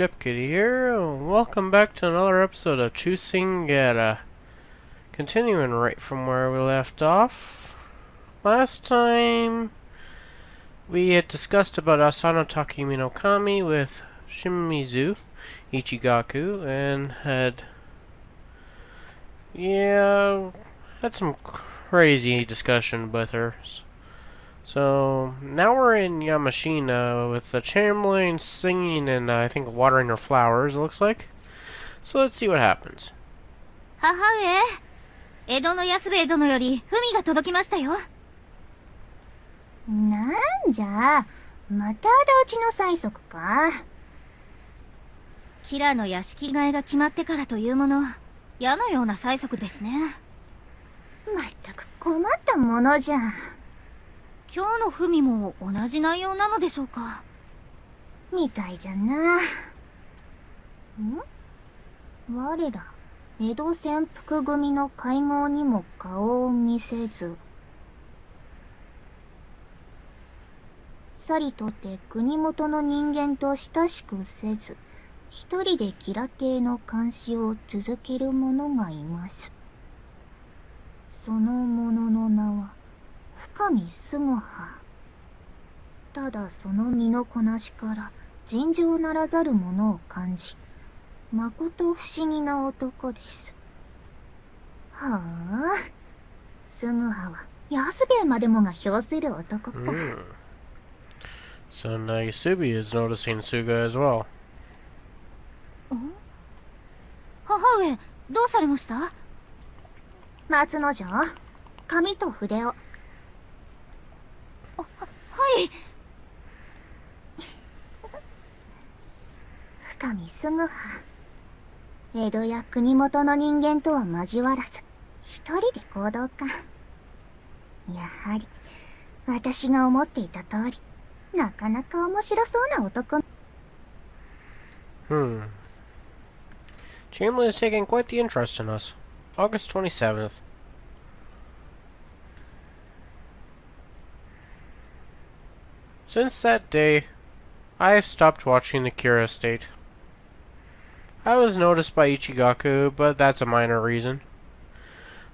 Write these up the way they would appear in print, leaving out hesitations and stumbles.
Ship Kitty here. Welcome back to another episode of ChuSingura. Continuing right from where we left off. Last time we had discussed about Asano Takumi no Kami with Shimizu Ichigaku and had some crazy discussion with her. So now we're in Yamashina with the Chamberlain singing and I think watering her flowers, it looks like. So let's see what happens. 母上、江戸の安兵衛殿より文が届きましたよ。なんじゃ、また仇討ちの催促か。キラの屋敷替えが決まってからというもの、矢のような催促ですね。まったく困ったものじゃ。今日の文も同じ内容なのでしょうか。みたいじゃな。我ら江戸潜伏組の会合にも顔を見せず、さりとて国元の人間と親しくせず、一人で吉良邸の監視を続ける者がいます。その者の名は深見すごは。ただその身のこなしから尋常ならざるものを感じ、まこと不思議な男です。はあ、すぐはは安兵衛までもが評する男か。So now Yasubi is noticing Suga as well. 母上、どうされました？松之丞、紙と筆を。はい。深見すぐは。江戸や国元の人間とは交わらず、一人で行動か。やはり、私が思っていた通り、なかなか面白そうな男。Chamberlain is taking quite the interest in us. August 27th. Since that day, I have stopped watching the Kira estate. I was noticed by Ichigaku, but that's a minor reason.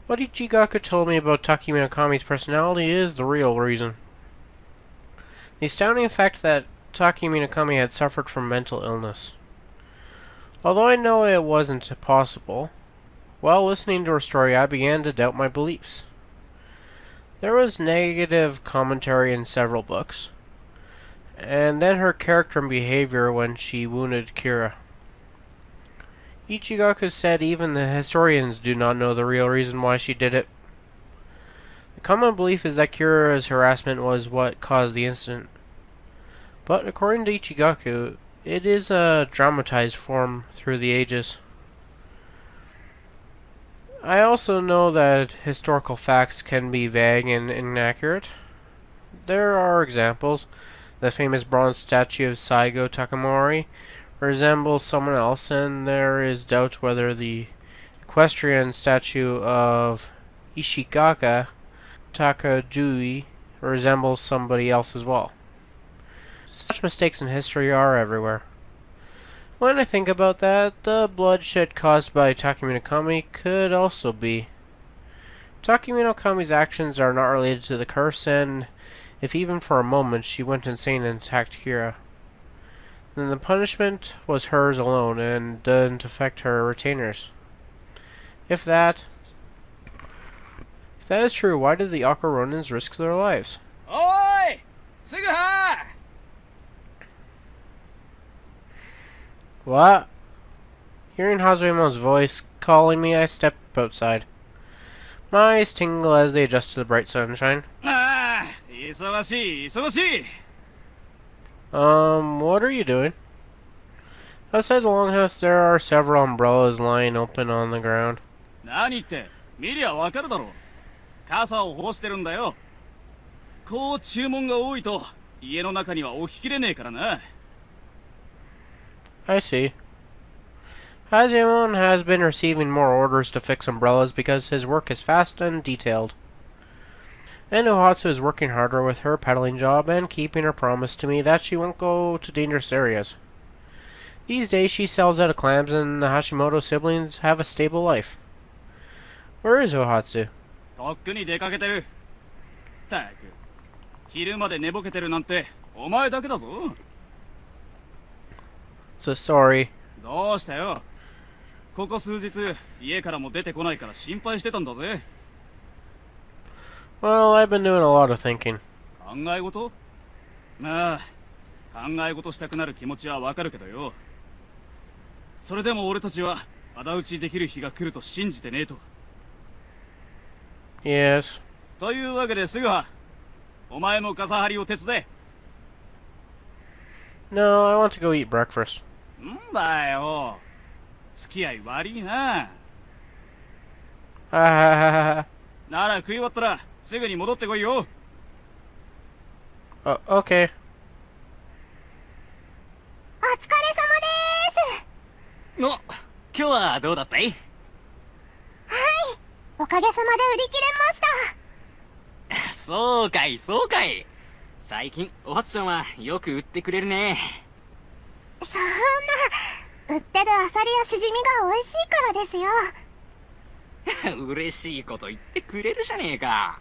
What Ichigaku told me about Takumi no Kami's personality is the real reason. The astounding fact that Takumi no Kami had suffered from mental illness. Although I know it wasn't possible, while listening to her story I began to doubt my beliefs. There was negative commentary in several books, and then her character and behavior when she wounded Kira. Ichigaku said even the historians do not know the real reason why she did it. The common belief is that Kira's harassment was what caused the incident. But according to Ichigaku, it is a dramatized form through the ages. I also know that historical facts can be vague and inaccurate. There are examples. The famous bronze statue of Saigo Takamori resembles someone else, and there is doubt whether the equestrian statue of Ishigaka Takajui resembles somebody else as well. Such mistakes in history are everywhere. When I think about that, the bloodshed caused by Takumi no Kami could also be. Takumi no Kami's actions are not related to the curse, and if even for a moment she went insane and attacked Kira, then the punishment was hers alone and didn't affect her retainers. If that is true, why did the Aqua Ronins risk their lives? Oi! Suga! What? Hearing Hazuemon's voice calling me, I step outside. My eyes tingle as they adjust to the bright sunshine. What are you doing? Outside the longhouse, there are several umbrellas lying open on the ground. 何言って、見りゃわかるだろう。傘を干してるんだよ。こう注文が多いと家の中には置ききれねえからな。I see. Hazuemon has been receiving more orders to fix umbrellas because his work is fast and detailed. And Uhatsu is working harder with her peddling job and keeping her promise to me that she won't go to dangerous areas. These days she sells out of clams and the Hashimoto siblings have a stable life. Where is Ohatsu? とっくに出かけてる。たく、昼まで寝ぼけてるなんてお前だけだぞ。So sorry. どうしたよ。ここ数日家からも出てこないから心配してたんだぜ。Well, I've been doing a lot of thinking. 考え事？まあ、考え事したくなる気持ちはわかるけどよ。それでも俺たちは仇討ちできる日が来ると信じてねえと。Yes. というわけですぐは、お前も傘張りを手伝え。No, I want to go eat breakfast. んだよ。付き合い悪いな。Ah, なら食い終わったらすぐに戻ってこいよ。okay. お疲れ様ですお、今日はどうだったい？おかげさまで売り切れました。そうかい、そうかい。最近おはつちゃんはよく売ってくれるね。そんな、売ってるアサリやシジミが美味しいからですよ。嬉しいこと言ってくれるじゃねえか。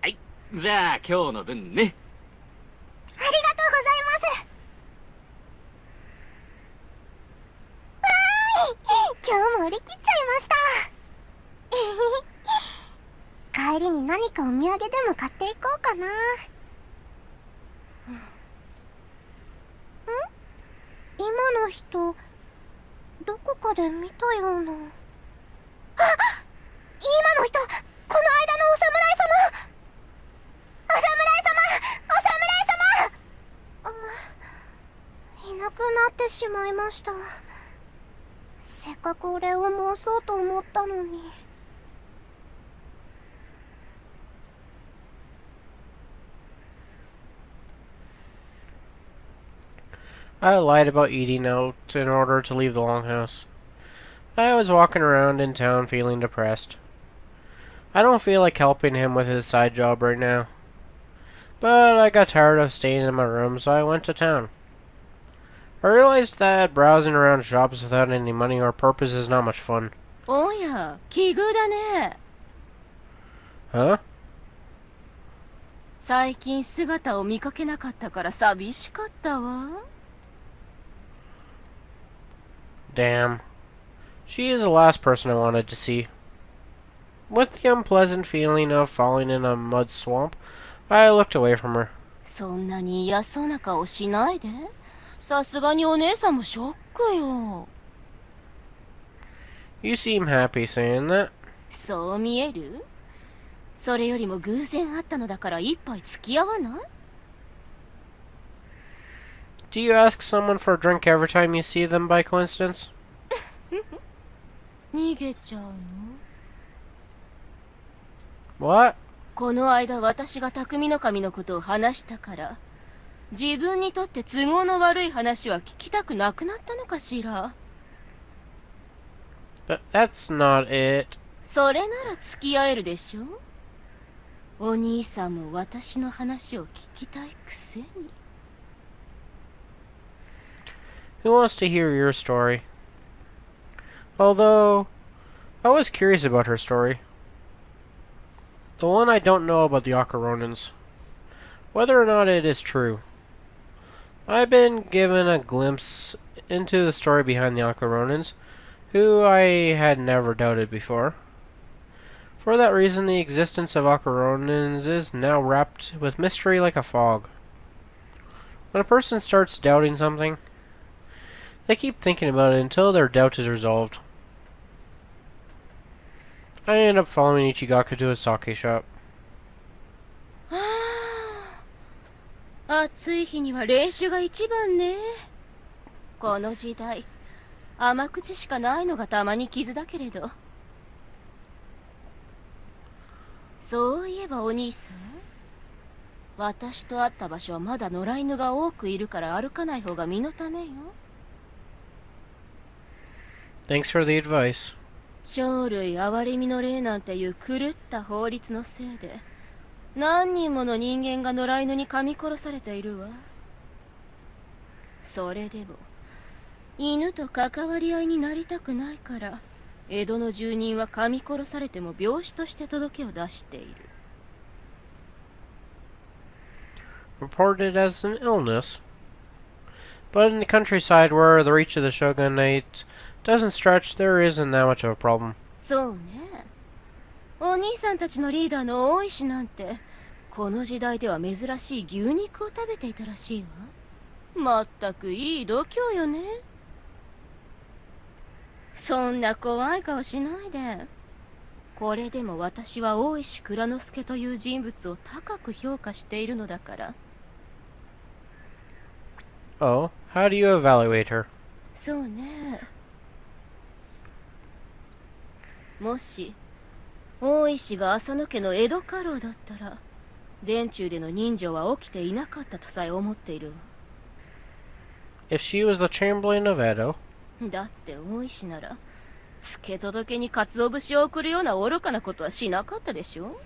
はい、じゃあ今日の分ね。ありがとうございます。今日も売り切っちゃいました。帰りに何かお土産でも買っていこうかな。今の人、どこかで見たような。あ、今の人、この間のお侍様。お侍様。いなくなってしまいました。せっかくお礼を申そうと思ったのに。I lied about eating out in order to leave the longhouse. I was walking around in town feeling depressed. I don't feel like helping him with his side job right now. But I got tired of staying in my room, so I went to town. I realized that browsing around shops without any money or purpose is not much fun. おや、奇遇だね。Huh? 最近姿を見かけなかったから寂しかったわ。Damn. She is the last person I wanted to see. With the unpleasant feeling of falling in a mud swamp, I looked away from her. そんなに嫌そうな顔しないで。さすがにお姉さんもショックよ。You seem happy saying that. そう見える？それよりも偶然会ったのだから一杯付き合わない？ Do you ask someone for a drink every time you see them by coincidence? 逃げちゃうの？ What? この間私が匠の神のことを話したから、自分にとって都合の悪い話は聞きたくなくなったのかしら。That's not it. それなら付き合えるでしょ。お兄さんも私の話を聞きたいくせに。Who wants to hear your story? Although, I was curious about her story. The one I don't know about the Ronins. Whether or not it is true. I've been given a glimpse into the story behind the Ronins, who I had never doubted before. For that reason, the existence of Ronins is now wrapped with mystery like a fog. When a person starts doubting something, they keep thinking about it until their doubt is resolved. I end up following Ichigaka to his sake shop. 暑い日には冷酒が一番ね。この時代、甘口しかないのがたまに傷だけれど。そういえばお兄さん、私と会った場所はまだ野良犬が多くいるから歩かない方が身のためよ。Thanks for the advice. 生類憐れみの霊なんていう狂った法律のせいで何人もの人間が野良犬に噛み殺されているわ。それでも犬と関わり合いになりたくないから、江戸の住人は噛み殺されても病死として届けを出している。Reported as an illness. But in the countryside where the reach of the shogunate doesn't stretch, there isn't that much of a problem. そうね。お兄さんたちのリーダーの大石なんて、この時代では珍しい牛肉を食べていたらしいわ。まったくいい度胸よね。そんな怖い顔しないで。これでも私は大石蔵之介という人物を高く評価しているのだから。Oh, how do you evaluate her? そうね。もし大石が浅野家の江戸家老だったら、殿中での人情は起きていなかったとさえ思っているわ。If she was the Chamberlain of Edo, だって大石なら付け届けに鰹節を送るような愚かなことはしなかったでしょ。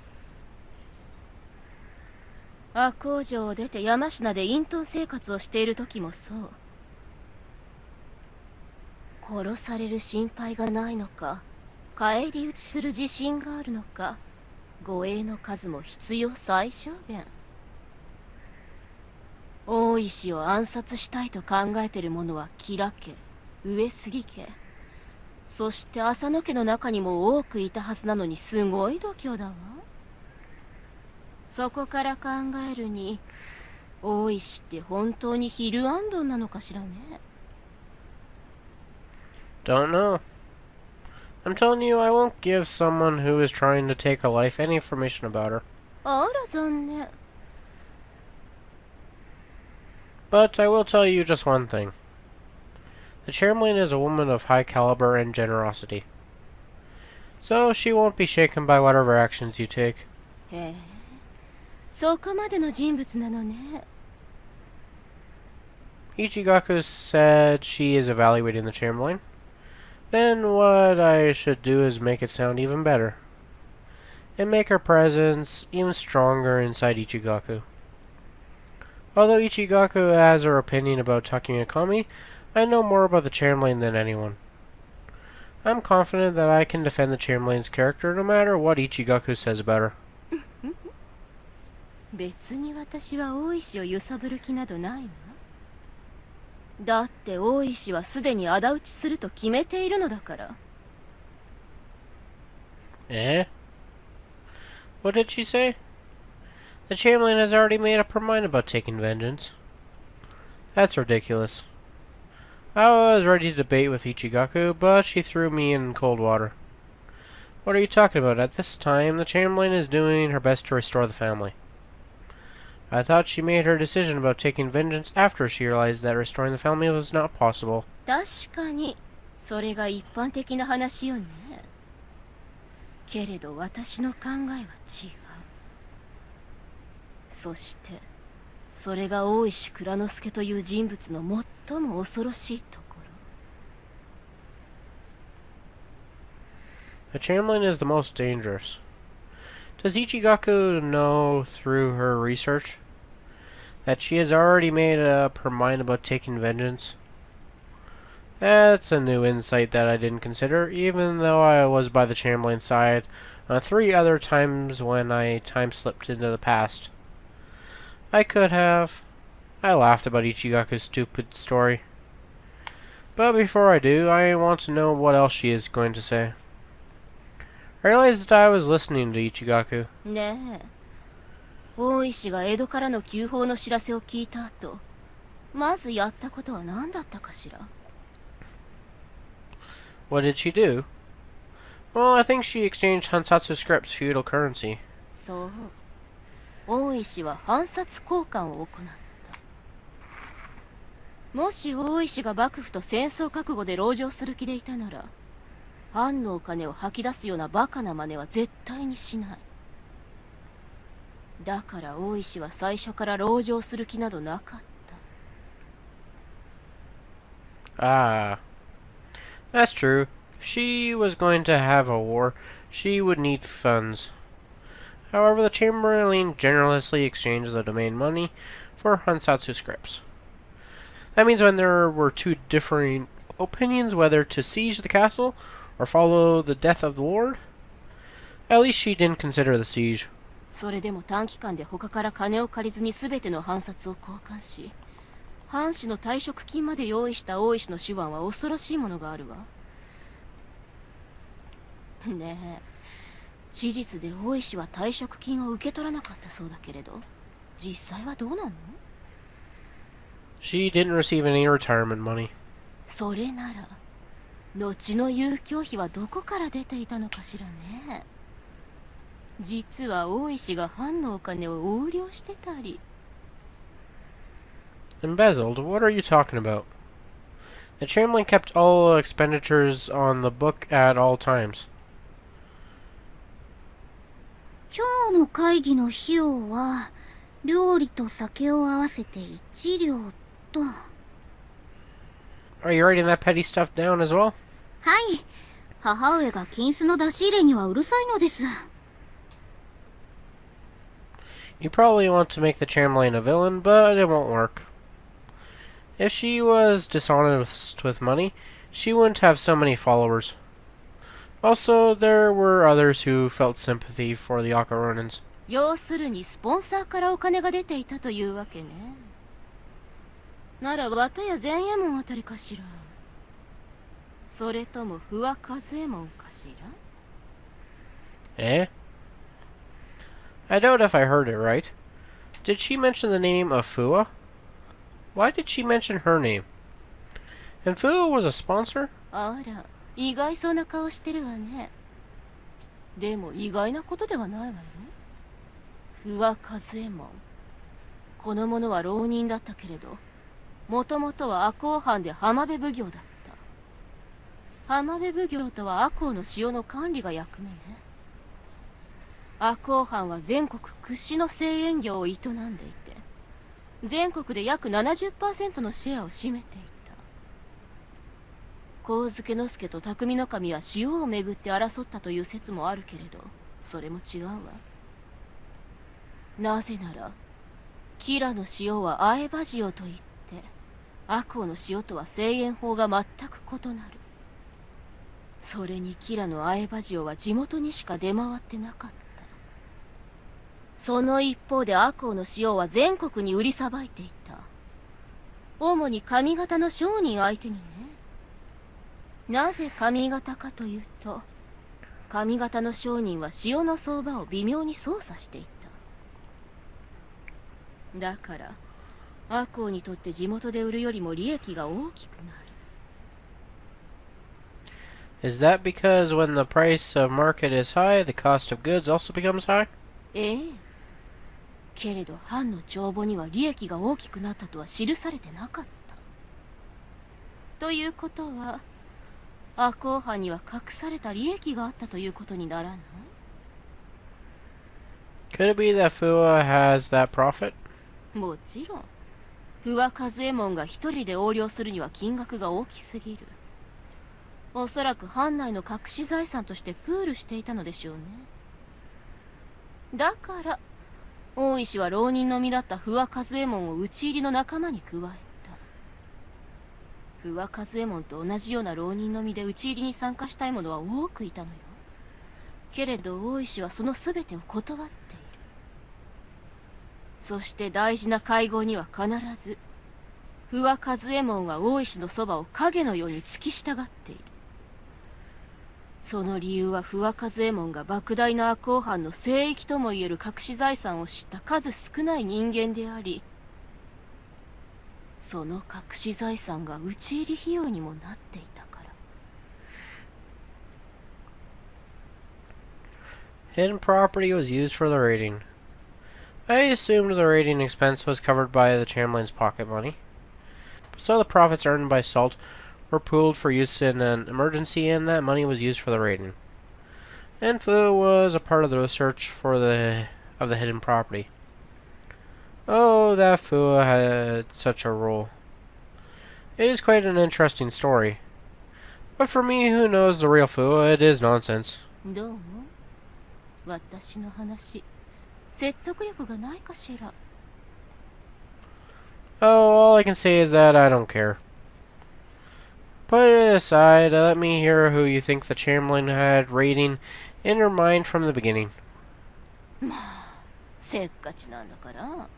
赤工場を出て山科で隠遁生活をしている時もそう。殺される心配がないのか、返り討ちする自信があるのか、護衛の数も必要最小限。大石を暗殺したいと考えている者は吉良家、上杉家、そして浅野家の中にも多くいたはずなのに、すごい度胸だわ。そこから考えるに、大石って本当にヒルアンドンなのかしらね。don't know. I'm telling you, I won't give someone who is trying to take her life any information about her. あら残念。But I will tell you just one thing. The Chamberlain is a woman of high caliber and generosity. So she won't be shaken by whatever actions you take. へえ、そこまでの人物なのね。Ichigaku said she is evaluating the Chamberlain. Then what I should do is make it sound even better. And make her presence even stronger inside Ichigaku. Although Ichigaku has her opinion about Takumi, I know more about the Chamberlain than anyone. I'm confident that I can defend the Chamberlain's character no matter what Ichigaku says about her. 別に私は大石を揺さぶる気などないわ。だって大石はすでに仇討ちすると決めているのだから。Eh? What did she say? The Chamberlain has already made up her mind about taking vengeance. That's ridiculous. I was ready to debate with Ichigaku, but she threw me in cold water. What are you talking about? At this time, the Chamberlain is doing her best to restore the family. I thought she made her decision about taking vengeance after she realized that restoring the family was not possible. 確かにそれが一般的な話よね。けれど私の考えは違う。そしてそれが大石蔵之介という人物の最も恐ろしいところ。 The Chamberlain is the most dangerous. Does Ichigaku know through her research that she has already made up her mind about taking vengeance? That's a new insight that I didn't consider, even though I was by the Chamberlain's side on 3 other times when I time-slipped into the past. I could have. I laughed about Ichigaku's stupid story. But before I do, I want to know what else she is going to say. I realized that I was listening to Ichigaku. ねえ、大石が江戸からの急報の知らせを聞いた後、まずやったことは何だったかしら。What did she do? Well, I think she exchanged Hansatsu script's feudal currency. そう、大石は反殺交換を行った。もし大石が幕府と戦争覚悟で籠城する気でいたなら、藩のお金を吐き出すようなバカな真似は絶対にしない。だから大石は最初から籠城する気などなかった。Ah. That's true. If she was going to have a war, she would need funds. However, the Chamberlain generously exchanged the domain money for Hansatsu scripts. That means when there were 2 differing opinions whether to siege the castle or follow the death of the lord. At least she didn't consider the siege. それでも短期間で他から金を借りずに全ての藩札を交換し、藩士の退職金まで用意した大石の手腕は恐ろしいものがあるわ。ねえ、史実で大石は退職金を受け取らなかったそうだけれど、実際はどうなの？ She didn't receive any retirement money. それなら後の遊興費はどこから出ていたのかしらね。実は大石が藩のお金を横領してたり。 Embezzled? What are you talking about? The Chamberlain kept all expenditures on the book at all times. 今日の会議の費用は料理と酒を合わせて1両と。 Are you writing that petty stuff down as well? はい。母上が金子の出し入れにはうるさいのです。 You probably want to make the Chamberlain a villain, but it won't work. If she was dishonest with money, she wouldn't have so many followers. Also, there were others who felt sympathy for the Aka Ronins. 要するにスポンサーからお金が出ていたというわけね。なら綿や前衛門あたりかしら。それとも不破和右衛門かしら。 Eh? I doubt if I heard it right. Did she mention the name of Fua? Why did she mention her name? And Fua was a sponsor? あら、意外そうな顔してるわね。でも意外なことではないわよ。不破和右衛門。この者は浪人だったけれど、もともとは赤穂藩で浜辺奉行だった。浜辺奉行とは赤穂の塩の管理が役目ね。赤穂藩は全国屈指の製塩業を営んでいて、全国で約 70% のシェアを占めていた。上野之助と匠の神は塩をめぐって争ったという説もあるけれど、それも違うわ。なぜなら吉良の塩は会場塩といって赤穂の塩とは製塩法が全く異なる。それに吉良の会場塩は地元にしか出回ってなかった。その一方で赤穂の塩は全国に売りさばいていた。主に上方の商人相手にね。なぜ上方かというと、上方の商人は塩の相場を微妙に操作していた。だから赤穂にとって地元で売るよりも利益が大きくなる。 Is that because when the price of market is high, the cost of goods also becomes high? ええ。けれど藩の帳簿には利益が大きくなったとは記されてなかった。ということは、赤穂藩には隠された利益があったということにならない？ Could it be that Fua has that profit? もちろん。不破和右衛門が一人で横領するには金額が大きすぎる。おそらく藩内の隠し財産としてプールしていたのでしょうね。だから大石は浪人の身だった不破和右衛門を討ち入りの仲間に加えた。不破和右衛門と同じような浪人の身で討ち入りに参加したい者は多くいたのよ。けれど大石はその全てを断っている。そして大事な会合には必ず不破和右衛門は大石のそばを影のように付き従っている。その理由は不破和右衛門が莫大な赤穂藩の聖域ともいえる隠し財産を知った数少ない人間であり、その隠し財産が討ち入り費用にもなっていたから。 Hidden property was used for the raiding. I assumed the raiding expense was covered by the Chamberlain's pocket money. So the profits earned by Salt were pooled for use in an emergency, and that money was used for the raiding. And Fu was a part of the research of the hidden property. Oh, that Fu had such a role. It is quite an interesting story. But for me, who knows the real Fu, it is nonsense. どうも私の話、説得力がないかしら。 Oh, all I can say is that I don't care. Put it aside. Let me hear who you think the Chamberlain had rating in her mind from the beginning. せっかちなんだから。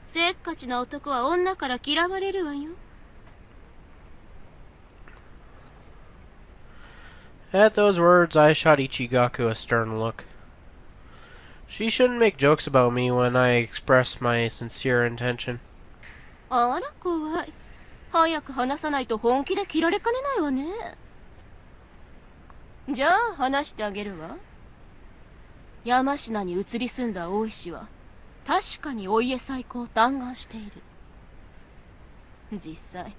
せっかちな男は女から嫌われるわよ。At those words, I shot Ichigaku a stern look. She shouldn't make jokes about me when I express my sincere intention. あら怖い。早く話さないと本気で切られかねないわね。じゃあ話してあげるわ。山科に移り住んだ大石は確かにお家再興を嘆願している。実際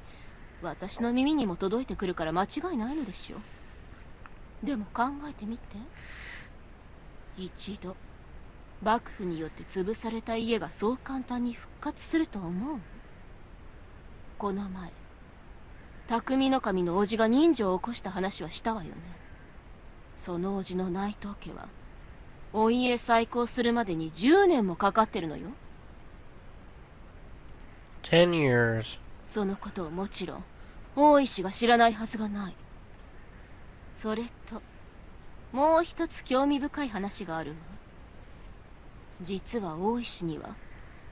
私の耳にも届いてくるから間違いないのでしょう。でも考えてみて。一度幕府によって潰された家がそう簡単に復活すると思う？この前匠の神の叔父が人情を起こした話はしたわよね。その叔父の内藤家はお家再興するまでに10年もかかってるのよ。10 years. そのことをもちろん大石が知らないはずがない。それともう一つ興味深い話があるわ。実は大石には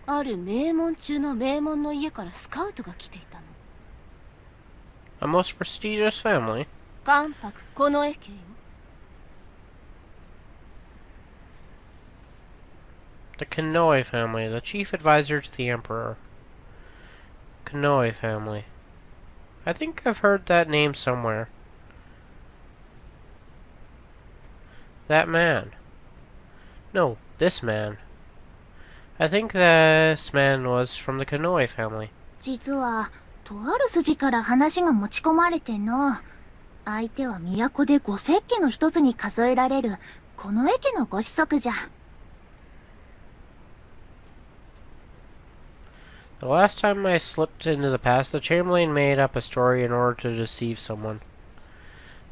ある名門中の名門の家からスカウトが来ていたの。A most prestigious family. 関白近衛家よ。The Konoe family, the chief advisor to the emperor. Konoe family. I think I've heard that name somewhere. That man. No, this man. I think this man was from the Konoe family. 実はとある筋から話が持ち込まれての。相手は都で五石家の一つに数えられる近衛家のご子息じゃ。The last time I slipped into the past, the Chamberlain made up a story in order to deceive someone.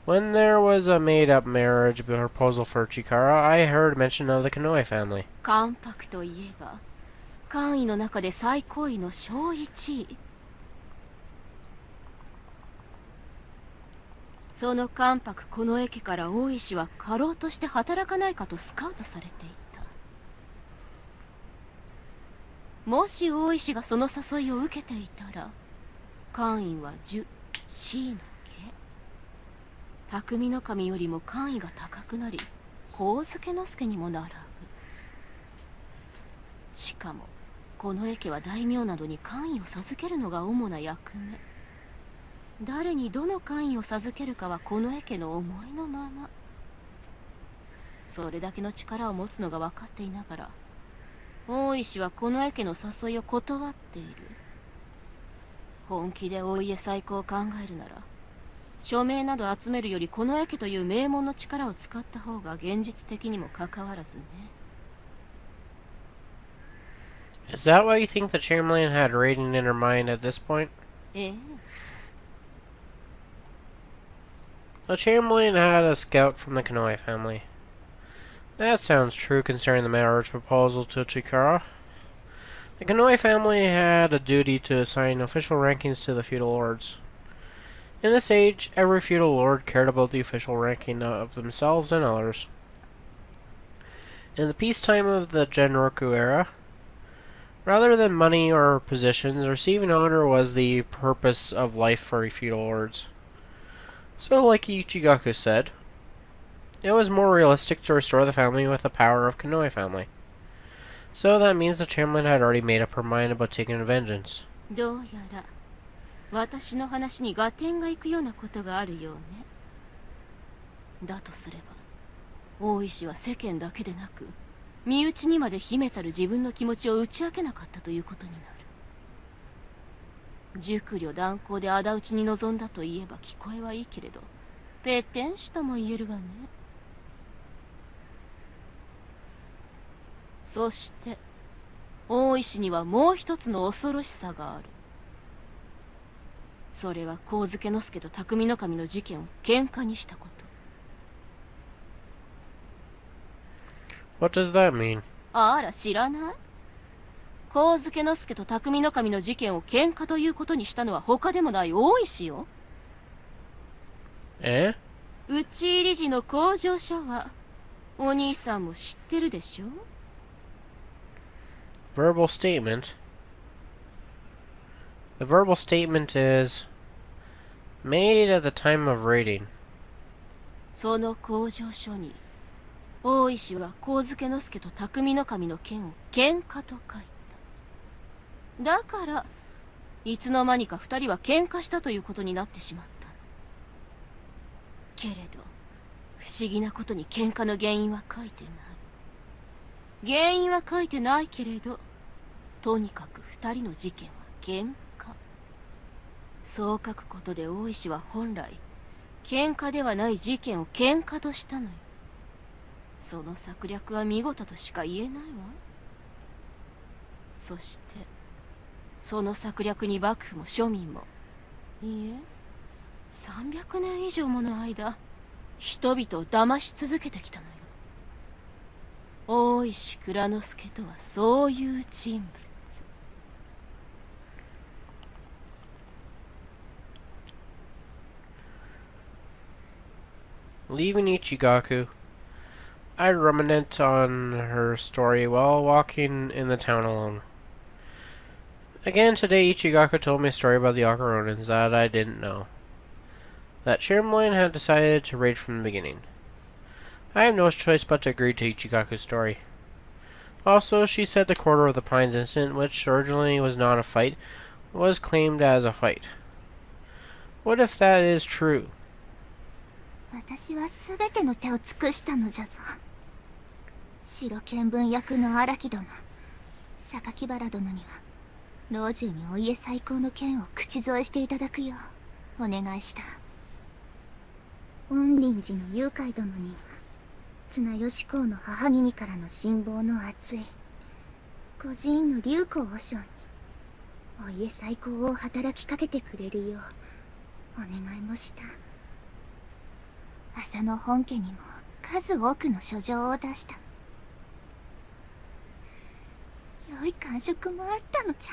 When there was a made-up marriage proposal for Chikara, I heard mention of the Konoe family. 関白といえば官位の中で最高位の小一位。その関白近衛家から大石は家老として働かないかとスカウトされていた。もし大石がその誘いを受けていたら官位は10 C の家。匠の神よりも官位が高くなり上野之助にも並ぶ。しかも近衛家は大名などに官位を授けるのが主な役目。誰にどの官位を授けるかは近衛家の思いのまま。それだけの力を持つのが分かっていながら大石は近衛家の誘いを断っている。本気でお家再興を考えるなら署名など集めるより近衛家という名門の力を使った方が現実的にもかかわらずね。Is that why you think the Chamberlain had Raiden in her mind at this point? ええ。The Chamberlain had a scout from the Konoe family. That sounds true concerning the marriage proposal to Chikara. The Konoe family had a duty to assign official rankings to the feudal lords. In this age, every feudal lord cared about the official ranking of themselves and others. In the peacetime of the Genroku era, rather than money or positions, receiving honor was the purpose of life for feudal lords. So, like Ichigaku said, it was more realistic to restore the family with the power of Konoe family. So that means the Chamberlain had already made up her mind about taking vengeance. どうやら私の話に合点がいくようなことがあるようね。だとすれば大石は世間だけでなく身内にまで秘めたる自分の気持ちを打ち明けなかったということになる。熟慮断行で仇討ちに臨んだと言えば聞こえはいいけれどペッテン師とも言えるわね。そして大石にはもう一つの恐ろしさがある。それは上野之助と匠の神の事件を喧嘩にしたこと。What does that mean? あら知らない？上野之助と匠の神の事件を喧嘩ということにしたのは他でもない大石よ。Eh? 討ち入り時の工場所はお兄さんも知ってるでしょ？ Verbal statement. The verbal statement is made at the time of raiding. その工場所に大石は上野之助と匠の神の剣を喧嘩と書いた。だからいつの間にか二人は喧嘩したということになってしまったの。けれど不思議なことに喧嘩の原因は書いてない。原因は書いてないけれど、とにかく二人の事件は喧嘩。そう書くことで大石は本来喧嘩ではない事件を喧嘩としたのよ。その策略は見事としか言えないわ。そしてその策略に幕府も庶民も、いいえ300年以上もの間人々を騙し続けてきたのよ。大石内蔵助とはそういう人物。Leaving Ichigaku, I ruminate on her story while walking in the town alone. Again today Ichigaku told me a story about the Ronins that I didn't know. That Chamberlain had decided to raid from the beginning. I have no choice but to agree to Ichigaku's story. Also, she said the Quarter of the Pines incident, which originally was not a fight, was claimed as a fight. What if that is true? 私は全ての手を尽くしたのじゃぞ。白見聞役の荒木殿、榊原殿には老中にお家最高の剣を口添えしていただくようお願いした。恩林寺の誘拐殿には綱吉公の母君からの信望の厚い孤児院の龍光和尚にお家再興を働きかけてくれるようお願いもした。浅野本家にも数多くの書状を出した。良い感触もあったのじゃ。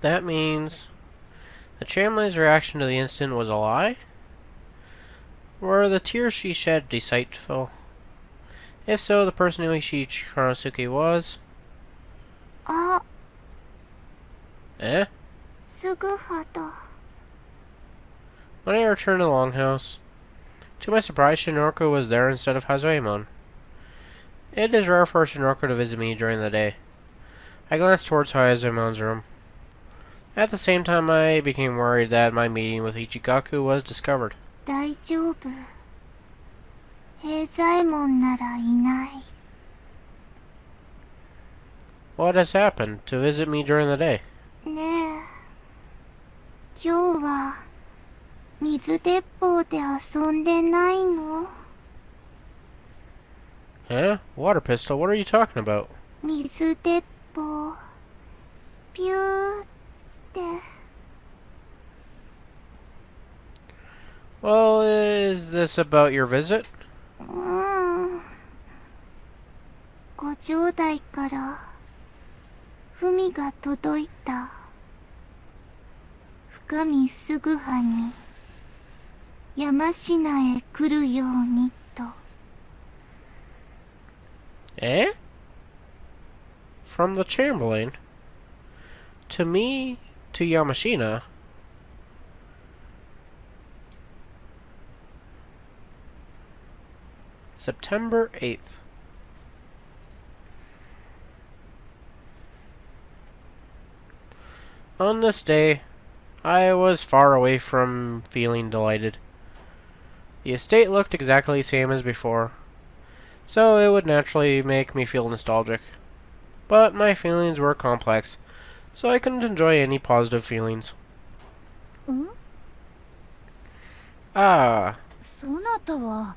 That means the Chamberlain's reaction to the incident was a lie? Were the tears she shed deceitful? If so, the person who Konosuke was? あ、Eh? すぐはだ。When I returned to the longhouse, to my surprise, Shinorko was there instead of Hazoemon. It is rare for Shinorko to visit me during the day. I glanced towards Hazoemon's room. At the same time, I became worried that my meeting with Ichigaku was discovered. 大丈夫。平左衛門ならいない。What has happened to visit me during the day? ねえ、今日は水鉄砲で遊んでないの？ Huh? Water pistol? What are you talking about? 水鉄砲、ピューって。Well, is this about your visit? ご兄弟から文が届いた。深見すぐはに山科へ来るようにと。Eh? From the Chamberlain? To me? To Yamashina? September 8th. On this day, I was far away from feeling delighted. The estate looked exactly the same as before, so it would naturally make me feel nostalgic. But my feelings were complex, so I couldn't enjoy any positive feelings. ん？ Ah, そなたは。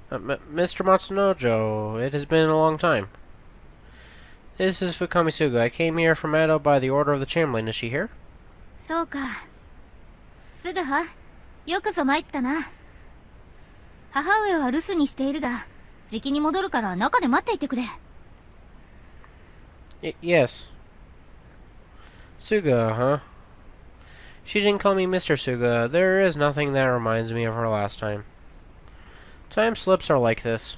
Mr. Matsunojo, it has been a long time. This is Fukamisuga. I came here from Edo by the order of the Chamberlain. Is she here? そうか。すぐは、よくぞ参ったな。母上は留守にしているが、じきに戻るから中で待っていてくれ。Yes. Suga, huh? She didn't call me Mr. Suga. There is nothing that reminds me of her last time. Time slips are like this.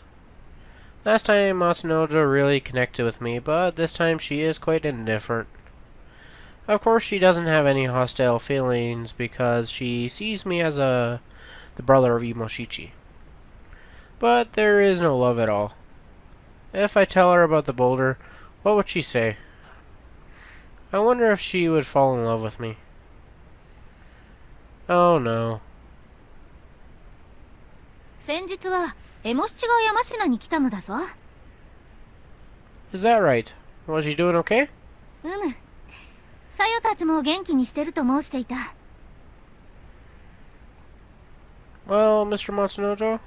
Last time Matsunojo really connected with me, but this time she is quite indifferent. Of course she doesn't have any hostile feelings because she sees me as the brother of Imoshichi. But there is no love at all. If I tell her about the boulder, what would she say? I wonder if she would fall in love with me. Oh no. 先日はエモ七が山科に来たのだぞ。 Is that right? Was she doing okay? さよたちも元気にしてると申していた。Well, Mr. Matsunojo?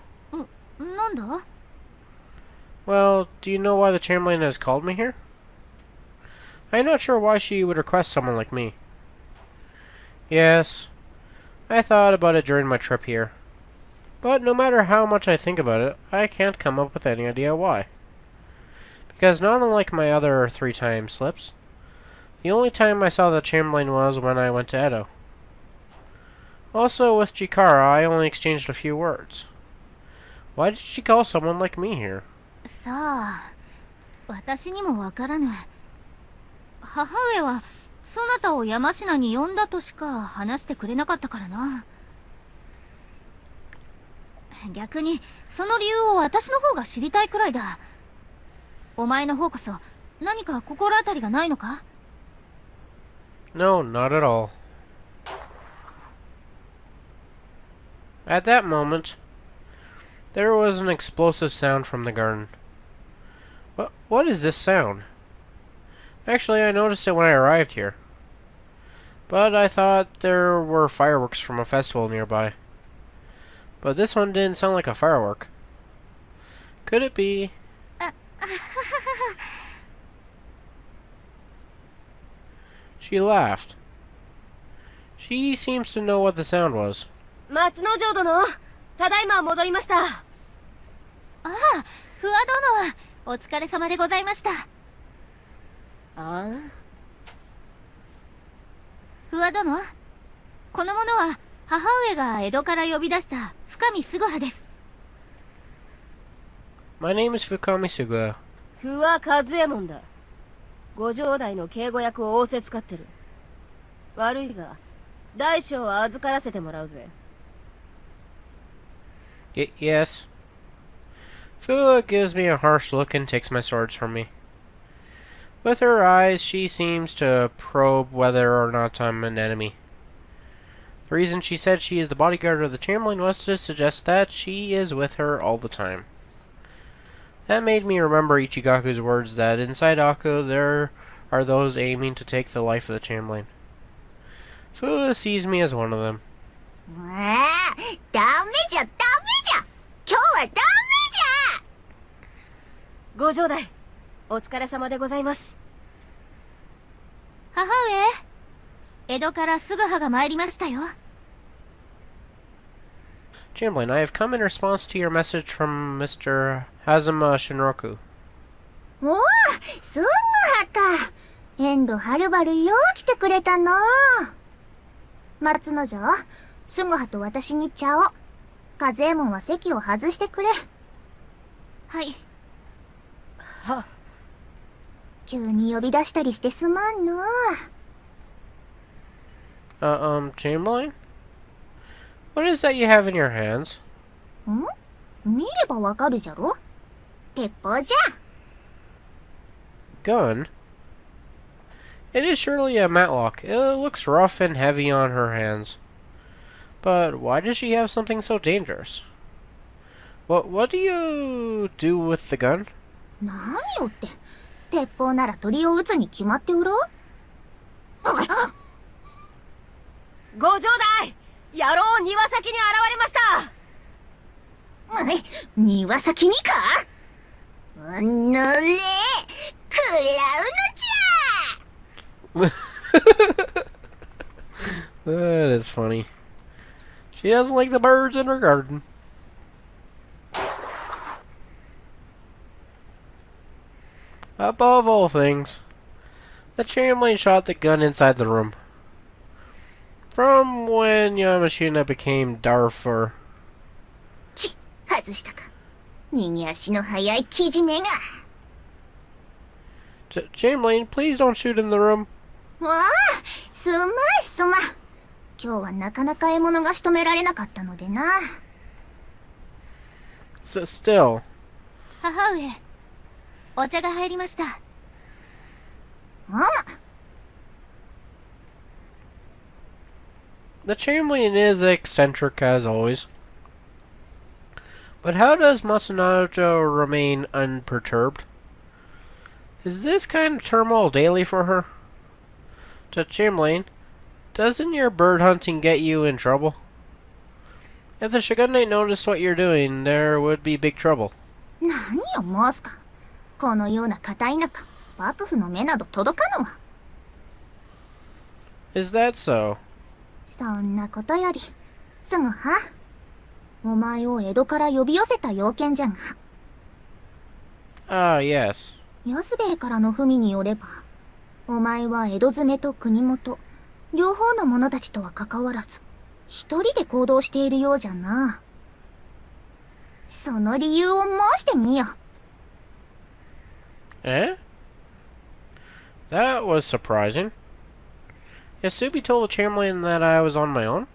なんだ？ Well, do you know why the Chamberlain has called me here? I'm not sure why she would request someone like me. Yes, I thought about it during my trip here. But no matter how much I think about it, I can't come up with any idea why. Because not unlike my other 3-time slips, the only time I saw the Chamberlain was when I went to Edo. Also, with Chikara, I only exchanged a few words. Why did she call someone like me here? さあ、私にもわからぬ。母上はそなたを山科に呼んだとしか話してくれなかったからな。逆にその理由を私の方が知りたいくらいだ。お前の方こそ何か心当たりがないのか？ No, not at all. At that moment, there was an explosive sound from the garden. What is this sound? Actually, I noticed it when I arrived here. But I thought there were fireworks from a festival nearby. But this one didn't sound like a firework. Could it be? She laughed. She seems to know what the sound was. 松之丞殿、ただいま戻りました。ああ、不破殿、お疲れ様でございました。あ不破殿、この者は母上が江戸から呼び出した深見すぐはです。 My name is Fukami Suga. 不破和右衛門だ。ご城代の警護役を仰せつかってる。悪いが、大将は預からせてもらうぜ。Yes. Fua gives me a harsh look and takes my swords from me. With her eyes, she seems to probe whether or not I'm an enemy. The reason she said she is the bodyguard of the Chamberlain was to suggest that she is with her all the time. That made me remember Ichigaku's words that inside Akko there are those aiming to take the life of the Chamberlain. Fua sees me as one of them. ダメじゃダメじゃ、今日はダメじゃ。ご城代、お疲れ様でございます。母上、江戸からすぐはが参りましたよ。 Chamberlain, I have come in response to your message from Mr. Hazama Shinroku. おお、すぐはか。遠路はるばるよう来てくれたの。松之丞、すぐはと私に茶を。和右衛門は席を外してくれ。はい。は。急に呼び出したりしてすまんの。Chamberlain? What is that you have in your hands? 見ればわかるじゃろ。鉄砲じゃ。Gun? It is surely a matlock. It looks rough and heavy on her hands. But why does she have something so dangerous? What do you do with the gun? 何よって、鉄砲なら鳥を撃つに決まっておろう。ご城代、野郎庭先に現れました。庭先にか？おのれ、食らうのじゃ。 That is funny. She doesn't like the birds in her garden. Above all things, The Chamberlain shot the gun inside the room. From when Yamashina became Darfur. 外したか。逃げ足の速いキジめが。Chamberlain, please don't shoot in the room. わあ、すまんすまん。今日はなかなか獲物が仕留められなかったのでな。Still. 母上、お茶が入りました。あま。The Chamberlain is eccentric as always. But how does Matsunato remain unperturbed? Is this kind of turmoil daily for her? To Chamberlain, doesn't your bird hunting get you in trouble? If the Shogunate noticed what you're doing, there would be big trouble. 何を申すか。このような片田舎、幕府の目など届かぬわ。Is that so? そんなことより、すぐはお前を江戸から呼び寄せた要件じゃが。Ah, yes. 安兵衛からの文によれば、お前は江戸詰めと国元、両方の者たちとは関わらず、一人で行動しているようじゃな。その理由を申してみよ。Eh? That was surprising. Yasubi told the Chamberlain that I was on my own?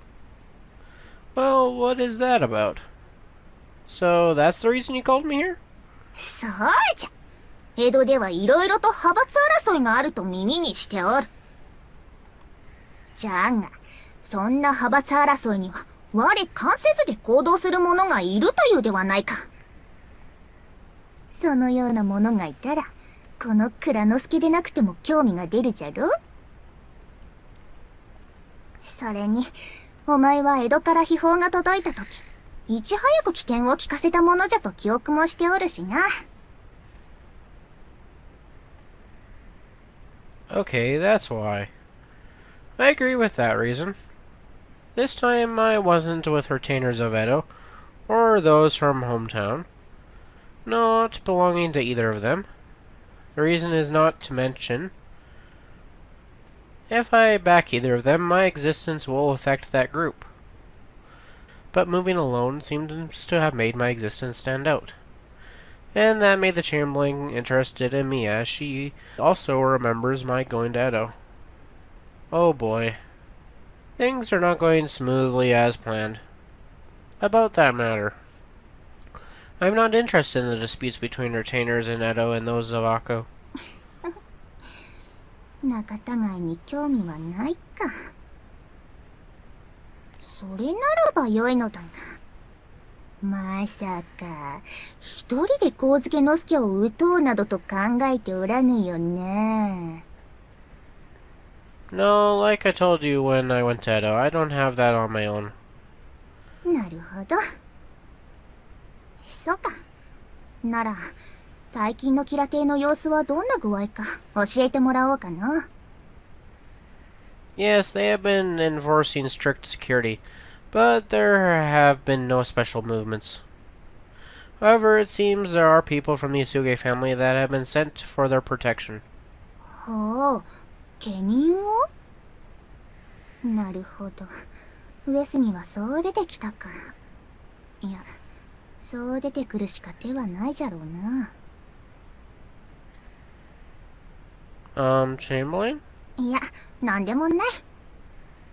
Well, what is that about? So, that's the reason you called me here? そうじゃ。江戸ではいろいろと派閥争いがあると耳にしておる。じゃが、そんな派閥争いには我関せずで行動する者がいるというではないか。そのような者がいたら、この蔵之介でなくても興味が出るじゃろ。それに、お前は江戸から秘宝が届いたとき、いち早く機転を聞かせたものじゃと記憶もしておるしな。Okay, that's why. I agree with that reason. This time I wasn't with retainers of Edo, or those from hometown. Not belonging to either of them. The reason is not to mention. If I back either of them, my existence will affect that group. But moving alone seems to have made my existence stand out. And that made the Chamberlain interested in me, as she also remembers my going to Edo. Oh boy. Things are not going smoothly as planned. About that matter. I'm not interested in the disputes between retainers in Edo and those of Akko. 仲違いに興味はないか。それならばよいのだが。まさか、一人で上野之助を撃とうなどと考えておらぬよね。No, like I told you when I went to Edo, I don't have that on my own. なるほど。そうか。なら、最近のキラ亭の様子はどんな具合か教えてもらおうかな。Yes, they have been enforcing strict security, but there have been no special movements. However, it seems there are people from the Isuge family that have been sent for their protection. ほう、家人を？なるほど。上杉はそう出てきたか。いや、そう出てくるしか手はないじゃろうな。Chamberlain? いや、なんでもない。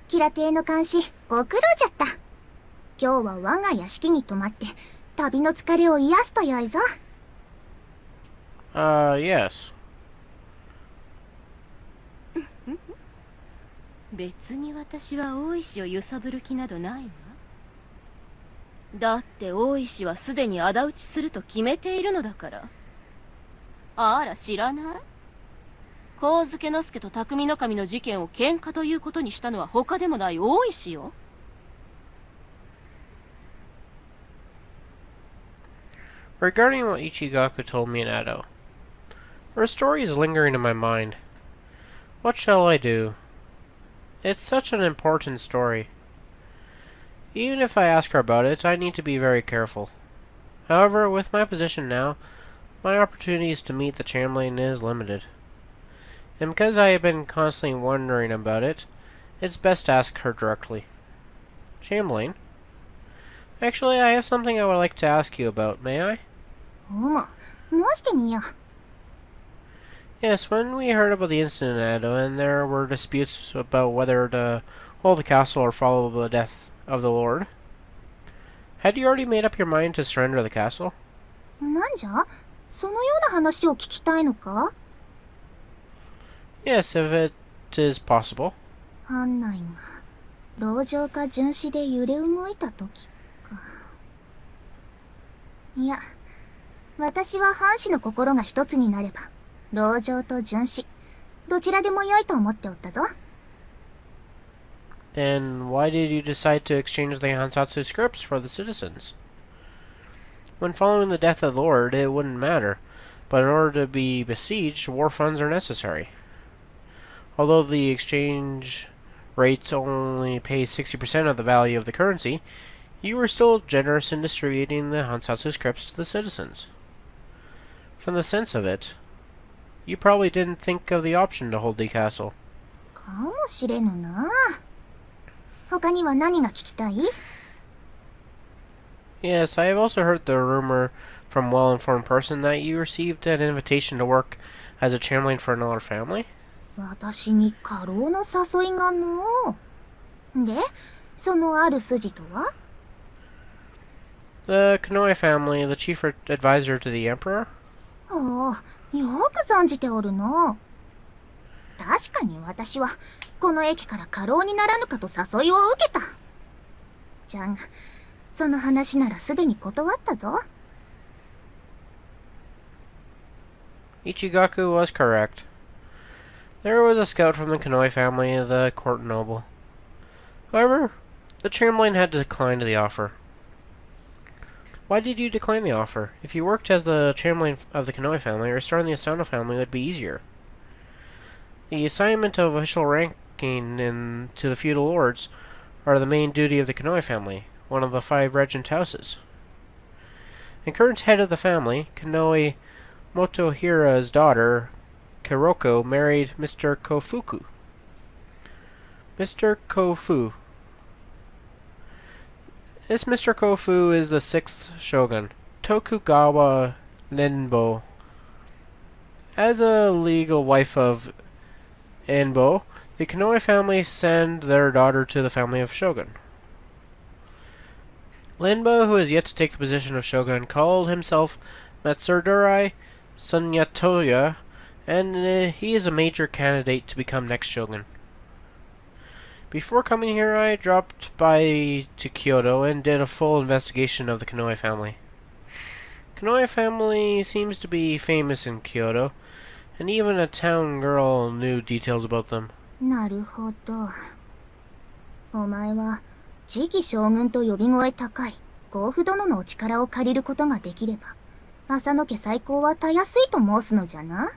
キラ亭の監視、ご苦労じゃった。今日は我が屋敷に泊まって、旅の疲れを癒すとよいぞ。Yes. 別に私は大石を揺さぶる気などないわ。だって大石はすでに仇討ちすると決めているのだから。あら、知らない？上野之助と匠の神の事件を喧嘩ということにしたのは他でもない大石よ。Regarding what Ichigaku told me in Edo, her story is lingering in my mind. What shall I do? It's such an important story. Even if I ask her about it, I need to be very careful. However, with my position now, my opportunities to meet the Chamberlain is limited. And because I have been constantly wondering about it, it's best to ask her directly. Chamberlain? Actually, I have something I would like to ask you about, may I? 申してみよう。 Yes, when we heard about the incident in Edo, and there were disputes about whether to hold the castle or follow the death of the Lord, had you already made up your mind to surrender the castle? なんじゃ、そのような話を聞きたいのか？ Yes, if it is possible. 藩内が籠城か巡視で揺れ動いた時か。いや、私は藩士の心が一つになれば籠城と巡視どちらでも良いと思っておったぞ。 Then why did you decide to exchange the Hansatsu scripts for the citizens? When following the death of the Lord, it wouldn't matter, but in order to be besieged, war funds are necessary. Although the exchange rates only pay 60% of the value of the currency, you were still generous in distributing the Hansatsu scripts to the citizens. From the sense of it, you probably didn't think of the option to hold the castle. かもしれぬな。他には何が聞きたい？ Yes, I have also heard the rumor from a well-informed person that you received an invitation to work as a chamberlain for another family. 私に過労の誘いがのう。で、そのある筋とは？ The Konoe family, the chief advisor to the emperor? おお、よく存じておるの。確かに私はこの駅から過労にならぬかと誘いを受けた。じゃが、その話ならすでに断ったぞ。Ichigaku was correct. There was a scout from the Konoe family, the court noble. However, the chamberlain had declined the offer. Why did you decline the offer? If you worked as the chamberlain of the Konoe family, restoring the Asano family would be easier. The assignment of official ranking to the feudal lords are the main duty of the Konoe family, one of the 5 regent houses. The current head of the family, Konoe Motohira's daughter, Kiroko, married Mr. Kofuku. Mr. Kofu. This Mr. Kofu is the 6th shogun, Tokugawa Nenbo. As a legal wife of Enbo, the Konoe family send their daughter to the family of shogun. Lenbo, who has yet to take the position of shogun, called himself Matsudurai Sunyatoya, and he is a major candidate to become next shogun. Before coming here, I dropped by to Kyoto and did a full investigation of the Konoe family. Konoe family seems to be famous in Kyoto, and even a town girl knew details about them. なるほど。お前は次期将軍と呼び声高い甲府殿のお力を借りることができれば、浅野家再興はたやすいと申すのじゃな。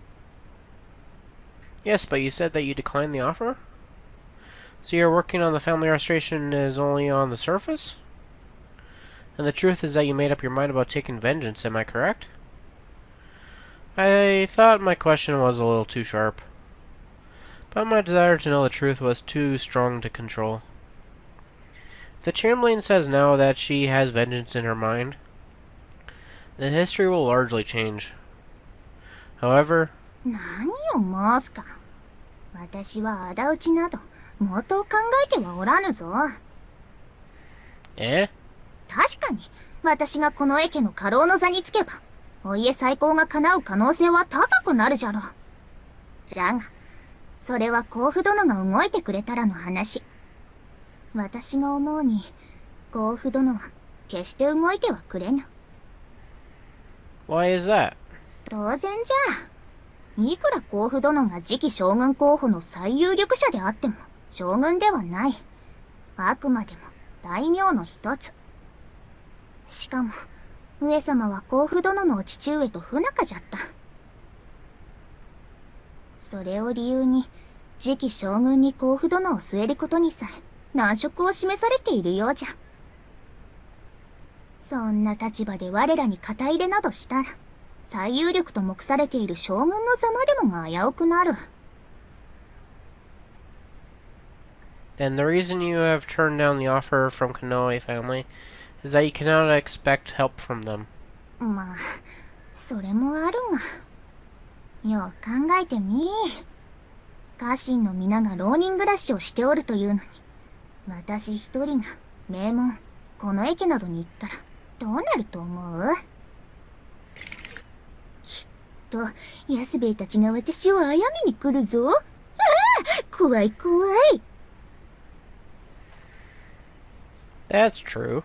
Yes, but you said that you declined the offer? So your working on the family restoration is only on the surface? And the truth is that you made up your mind about taking vengeance, am I correct? I thought my question was a little too sharp. But my desire to know the truth was too strong to control. The Chamberlain says now that she has vengeance in her mind. The history will largely change. However... 何を申すか。私は仇討ちなど毛頭考えてはおらぬぞ。え？確かに私がこの家家の家老の座につけばお家再興が叶う可能性は高くなるじゃろ。じゃがそれは甲府殿が動いてくれたらの話。私が思うに甲府殿は決して動いてはくれぬ。 Why is that? 当然じゃ。いくら甲府殿が次期将軍候補の最有力者であっても将軍ではない。あくまでも大名の一つ。しかも上様は甲府殿のお父上と不仲じゃった。それを理由に次期将軍に甲府殿を据えることにさえ難色を示されているようじゃ。そんな立場で我らに肩入れなどしたら最有力と目されている将軍の座までもが危うくなる。Then the reason you have turned down the offer from Kanoe family is that you cannot expect help from them. まあ、それもあるが。よう考えてみ。家臣の皆が浪人暮らしをしておるというのに、私一人が名門、この駅などに行ったらどうなると思う？きっと、安兵衛たちが私を殺めに来るぞ。ああ、怖い怖い。That's true.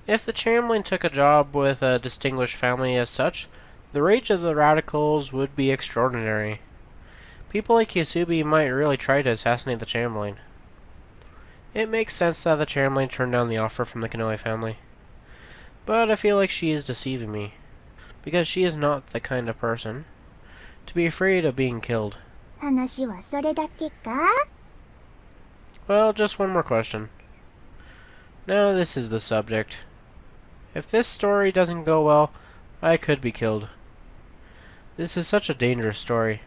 If the Chamberlain took a job with a distinguished family as such, the rage of the radicals would be extraordinary. People like Yasubi might really try to assassinate the Chamberlain. It makes sense that the Chamberlain turned down the offer from the Kanoe family. But I feel like she is deceiving me, because she is not the kind of person to be afraid of being killed. 話はそれだけか？ Well, just one more question. Now this is the subject. If this story doesn't go well, I could be killed. This is such a dangerous story.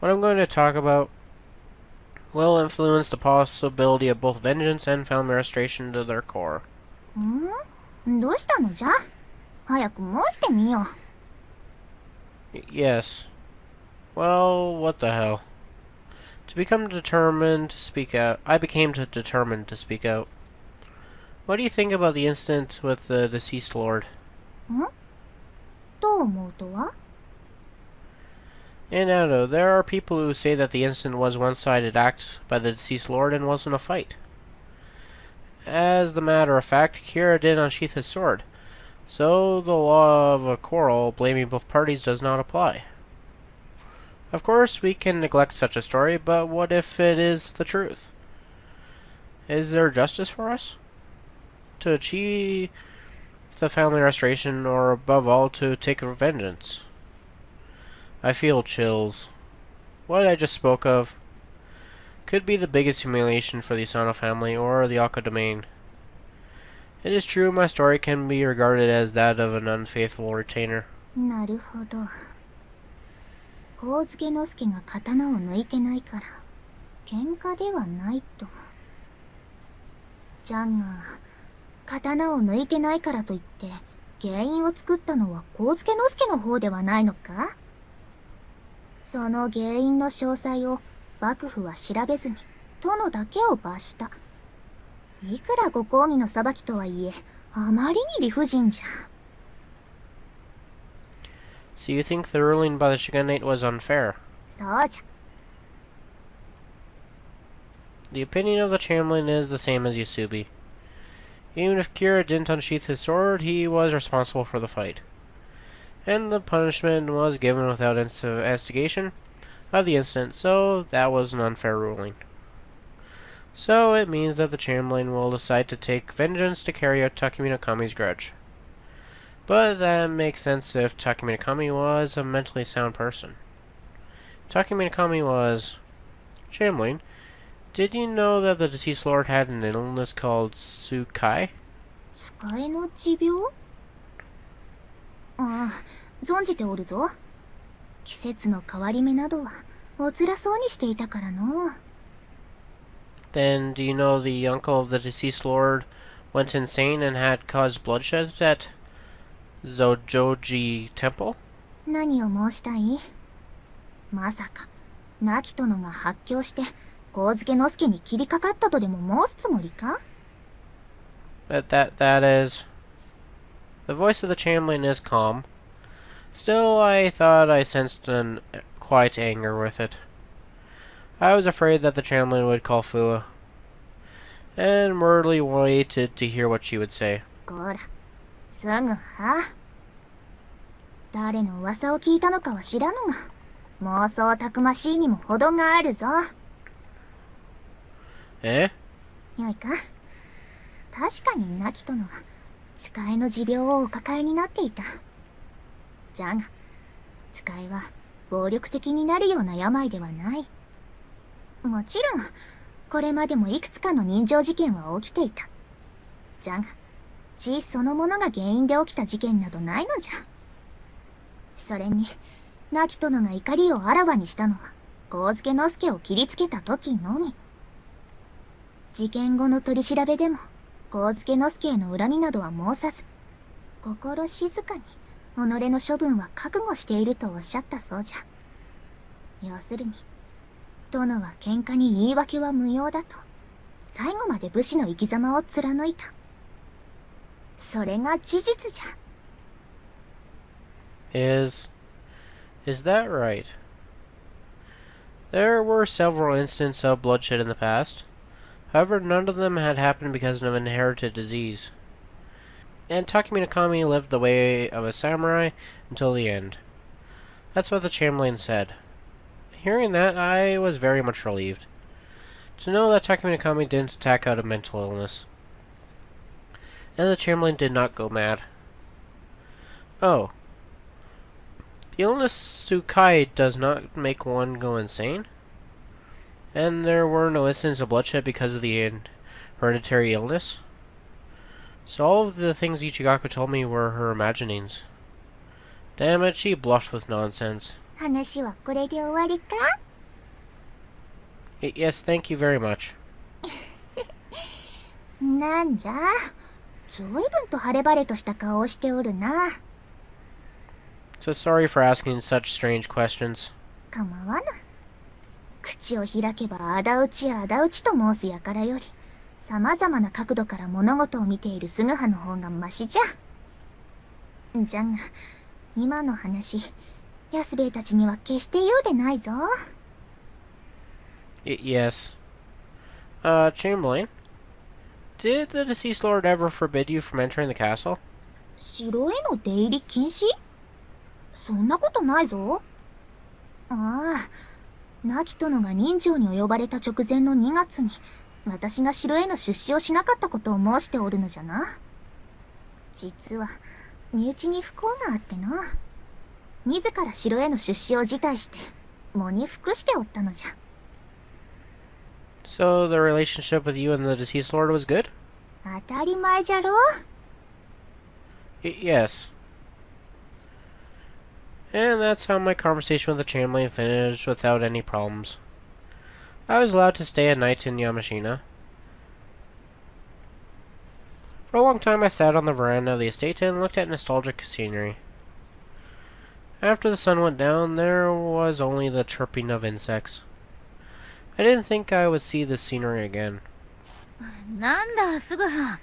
What I'm going to talk about will influence the possibility of both vengeance and family restoration to their core. どうしたのじゃ？早く申してみよう。Yes. Well, what the hell. To become determined to speak out, I became determined to speak out. What do you think about the incident with the deceased lord? どう思うとは？ In Edo, there are people who say that the incident was a one-sided act by the deceased lord and wasn't a fight. As the matter of fact, Kira did unsheath his sword, so the law of a quarrel blaming both parties does not apply. Of course, we can neglect such a story, but what if it is the truth? Is there justice for us? To achieve the family restoration, or above all, to take vengeance? I feel chills. What I just spoke of could be the biggest humiliation for the Asano family or the Aka domain. It is true my story can be regarded as that of an unfaithful retainer. なるほど。上野之助が刀を抜いてないから、喧嘩ではないと。じゃが、刀を抜いてないからといって、原因を作ったのは上野之助の方ではないのか？その原因の詳細を幕府は調べずに殿だけを罰した。いくらご公儀の裁きとはいえ、あまりに理不尽じゃ。So you think the ruling by the shogunate was unfair? そうじゃ。The opinion of the Chamberlain is the same as Yasubi. Even if Kira didn't unsheath his sword, he was responsible for the fight. And the punishment was given without investigation of the incident, so that was an unfair ruling. So it means that the Chamberlain will decide to take vengeance to carry out Takumi no Kami's grudge. But that makes sense if Takumi no Kami was a mentally sound person. Takumi no Kami was... Chamberlain, did you know that the deceased lord had an illness called Tsukai? 使えの持病？ああ、存じておるぞ。季節の変わり目などはお辛そうにしていたからの。Then do you know the uncle of the deceased lord went insane and had caused bloodshed at Zojoji Temple? 何を申したい？まさか、亡き殿が発狂して、上野之助に切りかかったとでも申すつもりか？ But that is... The voice of the Chamberlain is calm. Still, I thought I sensed an quiet anger with it. I was afraid that the Chamberlain would call Fua, and merely waited to hear what she would say. こら、すぐは？誰の噂を聞いたのかは知らぬが、妄想たくましいにも程があるぞ。Eh? よいか。確かに亡き殿は使いの持病をお抱えになっていた。じゃが、使いは暴力的になるような病ではない。もちろん、これまでもいくつかの人情事件は起きていた。じゃが、血そのものが原因で起きた事件などないのじゃ。それに、亡き殿が怒りをあらわにしたのは、上野之助を切りつけた時のみ。事件後の取り調べでも、幸助之助への恨みなどは申さず、心静かに己の処分は覚悟しているとおっしゃったそうじゃ。要するに、殿は喧嘩に言い訳は無用だと、最後まで武士の生き様を貫いた。それが事実じゃ。Is that right? There were several instances of bloodshed in the past. However, none of them had happened because of an inherited disease. And Takumi Nakami lived the way of a samurai until the end. That's what the Chamberlain said. Hearing that, I was very much relieved to know that Takumi Nakami didn't attack out of mental illness. And the Chamberlain did not go mad. Oh. The illness Tsukai does not make one go insane? And there were no incidents of bloodshed because of the hereditary illness? So all of the things Ichigaku told me were her imaginings. Damn it, she bluffed with nonsense. 話はこれで終わりか? Yes, thank you very much. なんじゃ、ずいぶんと晴れ晴れとした顔をしておるな。So sorry for asking such strange questions. 構わぬ。口を開けば仇討ち仇討ちと申す輩より、様々な角度から物事を見ているスグハの方がマシじゃ。じゃが、今の話、安兵衛たちには決して言うでないぞ。Yes. Chamberlain, did the deceased lord ever forbid you from entering the castle? 城への出入り禁止？そんなことないぞ。ああ、亡き殿が人情に及ばれた直前の2月に、私が城への出資をしなかったことを申しておるのじゃな。実は、身内に不幸があってな。自ら城への出資を辞退して、喪に服しておったのじゃ。So the relationship with you and the deceased lord was good? 当たり前じゃろ。Yes. And that's how my conversation with the Chamberlain finished without any problems. I was allowed to stay a night in Yamashina. For a long time I sat on the veranda of the estate and looked at nostalgic scenery. After the sun went down, there was only the chirping of insects. I didn't think I would see this scenery again. なんだ、すぐは。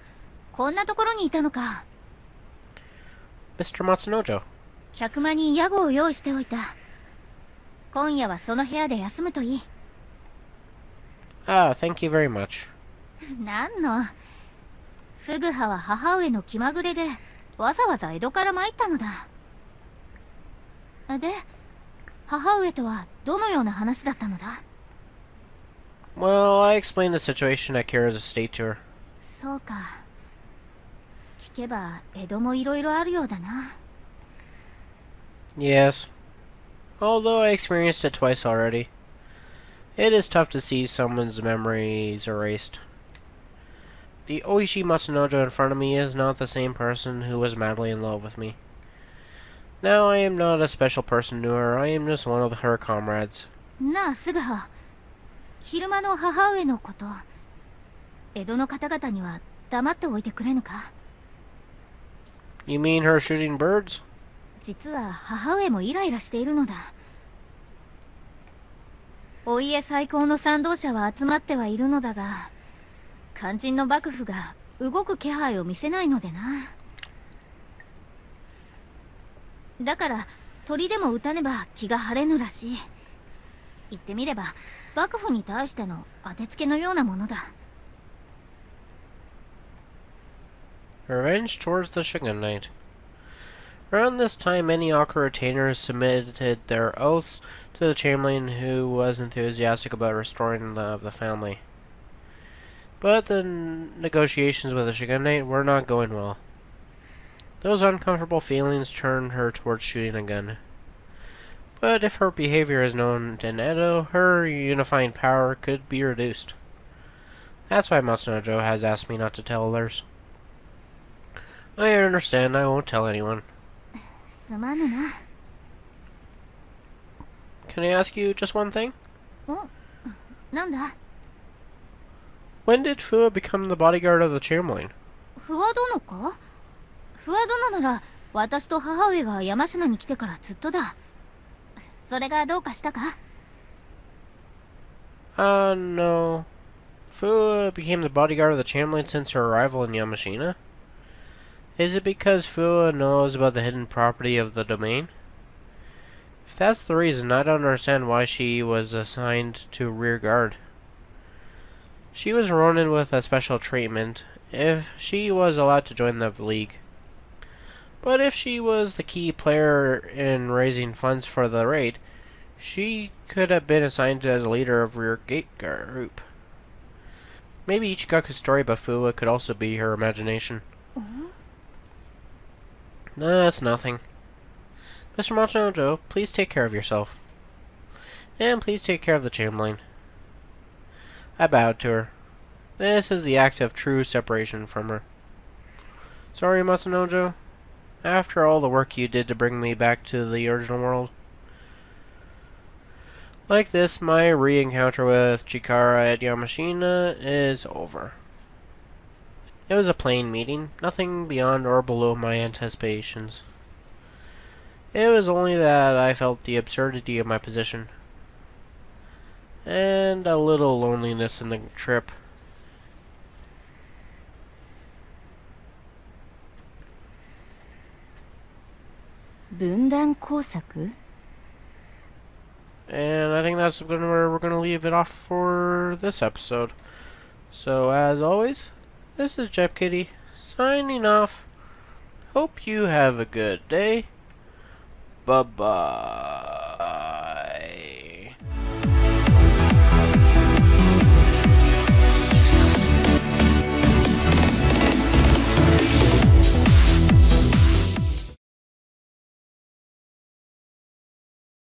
こんなところにいたのか。Mr. Matsunojo. 客間に屋号を用意しておいた。今夜はその部屋で休むといい。Ah, thank you very much. なんの。すぐはは母上の気まぐれで、わざわざ江戸から参ったのだ。で、母上とはどのような話だったのだ？ Well, I explained the situation at Kira's estate to her. そうか。聞けば江戸もいろいろあるようだな。Yes. Although I experienced it twice already. It is tough to see someone's memories erased. The Oishi Matsunojo in front of me is not the same person who was madly in love with me. Now I am not a special person to her, I am just one of her comrades. なあ、すぐは。昼間の母上のこと、江戸の方々には黙っておいてくれぬか？ You mean her shooting birds? 実は母上もイライラしているのだ。お家再興の賛同者は集まってはいるのだが、肝心の幕府が動く気配を見せないのでな。だから鳥でも撃たねば気が晴れぬらしい。言ってみれば幕府に対しての当てつけのようなものだ。Revenge towards the Shogunate. Around this time, many Aka retainers submitted their oaths to the Chamberlain, who was enthusiastic about restoring the family. But the negotiations with the Shogunate were not going well. Those uncomfortable feelings turned her towards shooting a gun. But if her behavior is known in Edo, her unifying power could be reduced. That's why Matsunojo has asked me not to tell others. I understand, I won't tell anyone. すまぬな。Can I ask you just one thing? なんだ？ When did Fua become the bodyguard of the Chamberlain? 不破殿か？不破殿なら私と母上が山科に来てからずっとだ。それがどうかしたか？ No. Fua became the bodyguard of the Chamberlain since her arrival in Yamashina? Is it because Fua knows about the hidden property of the domain? If that's the reason, I don't understand why she was assigned to rear guard. She was Ronin with a special treatment, if she was allowed to join the league. But if she was the key player in raising funds for the raid, she could have been assigned as a leader of rear gate group. Maybe Ichigaku's story about Fua could also be her imagination. No, that's nothing. Mr. Machinojo, please take care of yourself. And please take care of the Chamberlain. I bowed to her. This is the act of true separation from her. Sorry, Machinojo. After all the work you did to bring me back to the original world. Like this, my re-encounter with Chikara at Yamashina is over. It was a plain meeting, nothing beyond or below my anticipations. It was only that I felt the absurdity of my position, and a little loneliness in the trip. Bundan kosaku? And I think that's where we're going to leave it off for this episode. So, as always, this is Jep Kitty, signing off. Hope you have a good day. Bye-bye.